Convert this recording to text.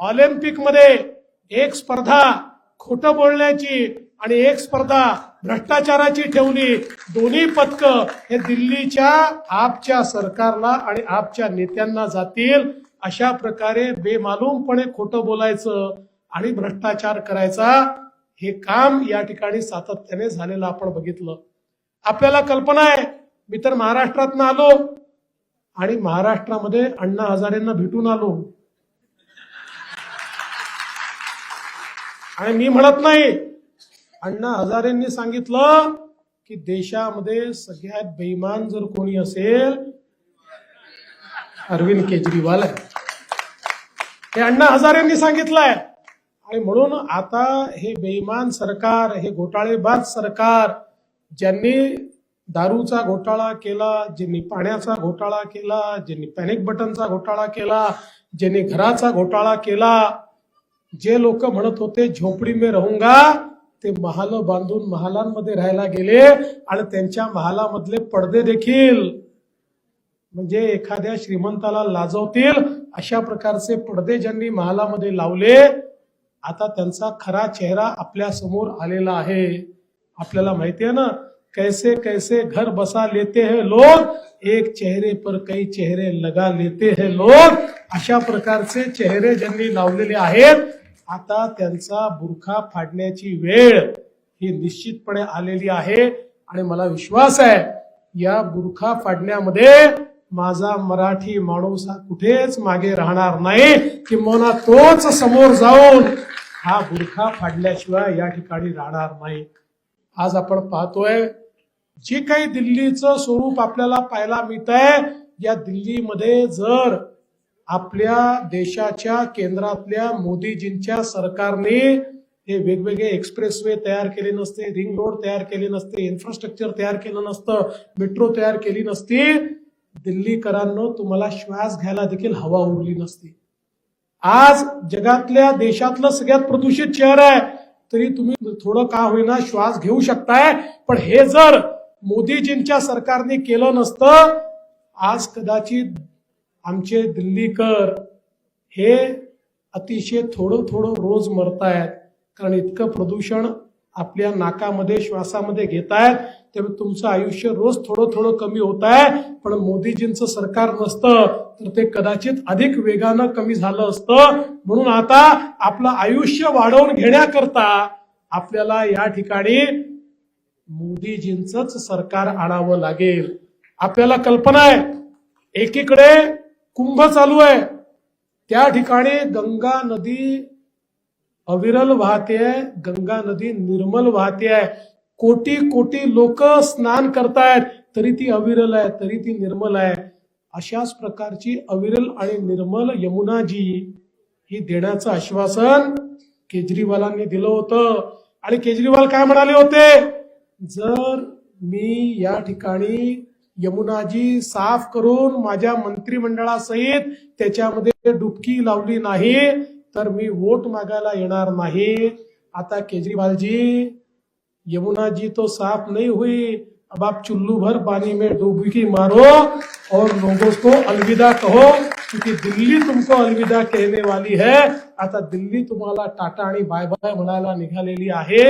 Olympic मध्ये एक स्पर्धा खोटं बोलण्याची आणि एक स्पर्धा भ्रष्टाचाराची ठेवली। दोन्ही पदक हे दिल्लीच्या आपच्या सरकारला आणि आपच्या नेत्यांना जातील। अशा प्रकारे बेमालूमपणे खोटं बोलायचं आणि भ्रष्टाचार करायचा हे काम या ठिकाणी सातत्याने झालेलं आपण बघितलं। आपल्याला कल्पना आहे, मी तर महाराष्ट्रातून आलो आणि महाराष्ट्रामध्ये अण्णा हजारेंना भेटून आलो आणि मी म्हणत नाही, अण्णा हजारेंनी सांगितलं की देशामध्ये सगळ्यात बेईमान जर कोणी असेल अरविंद केजरीवाल आहे, हे अण्णा हजारेंनी सांगितलंय। आणि म्हणून आता हे बेईमान सरकार, हे घोटाळेबाज सरकार, ज्यांनी दारूचा घोटाळा केला, ज्यांनी पाण्याचा घोटाळा केला, ज्यांनी पॅनिक बटनचा घोटाळा केला, ज्यांनी घराचा घोटाळा केला, जे लोक म्हणत होते झोपडी में रहूंगा ते महाल बांधून महालांमध्ये राहायला गेले आणि त्यांच्या महालामधले पडदे देखील म्हणजे एखाद्या श्रीमंताला लाजवतील अशा प्रकारचे पडदे ज्यांनी महालामध्ये लावले, आता त्यांचा खरा चेहरा आपल्या समोर आलेला आहे। आपल्याला माहिती आहे ना, कैसे कैसे घर बसा लेते हैं लोग, एक चेहरे पर कई चेहरे लगा लेते हैं लोग। अशा प्रकारचे चेहरे ज्यांनी लावलेले आहेत, आता त्यांचा बुरखा फाडण्याची वेळ ही निश्चितपणे आलेली आहे। आणि मला विश्वास आहे या बुरखा फाडण्यामध्ये माझा मराठी माणूस हा कुठेच मागे राहणार नाही, किंवा तोच समोर जाऊन हा बुरखा फाडल्याशिवाय या ठिकाणी राहणार नाही। आज आपण पाहतोय जे काही दिल्लीचं स्वरूप आपल्याला पाहायला मिळत आहे, या दिल्लीमध्ये जर आपल्या देशाच्या केंद्रातल्या मोदीजींच्या सरकारने हे वेगवेगळे एक्सप्रेसवे तयार केले नसते, रिंग रोड तयार केले नसते, इन्फ्रास्ट्रक्चर तयार केलं नसतं, मेट्रो तयार केली नसती, दिल्लीकरांनो तुम्हाला श्वास घ्यायला देखील हवा उरली नसती। आज जगातल्या देशातलं सगळ्यात प्रदूषित शहर आहे, तरी तुम्ही थोडं का होईना श्वास घेऊ शकताय। पण हे जर मोदीजींच्या सरकारने केलं नसतं, आज कदाचित आमचे दिल्लीकर हे अतिशय थोडं थोडं रोज मरतायत, कारण इतकं प्रदूषण आपल्या नाकामध्ये श्वासामध्ये घेतायत, त्यामुळे तुमचं आयुष्य रोज थोडं थोडं कमी होत आहे। पण मोदीजींचं सरकार नसतं तर ते कदाचित अधिक वेगानं कमी झालं असतं। म्हणून आता आपलं आयुष्य वाढवून घेण्याकरता आपल्याला या ठिकाणी मोदीजींचंच सरकार आणावं लागेल। आपल्याला कल्पना आहे, एकीकडे कुंभ चालू आहे, त्या ठिकाणी गंगा नदी अविरल वाहते आहे, गंगा नदी निर्मल वाहते आहे, कोटी कोटी लोक स्नान करतायत, तरी ती अविरल आहे, तरी ती निर्मल आहे। अशाच प्रकारची अविरल आणि निर्मल यमुना जी ही देण्याचं आश्वासन केजरीवालांनी दिलं होतं। आणि केजरीवाल काय म्हणाले होते, जर मी या ठिकाणी यमुनाजी साफ करून माझ्या मंत्रिमंडळासहित त्याच्यामध्ये डुबकी लावली नाही तर मी वोट मागायला येणार नाही। आता केजरीवाल जी, यमुना जी तो साफ नहीं हुई, अब आप चुल्लू भर पानी में डुबकी मारो और लोगों को अलविदा कहो, क्योंकि दिल्ली तुमको अलविदा कहने वाली है। आता दिल्ली तुम्हाला टाटा आणि बाय बाय म्हणायला निघालेली आहे।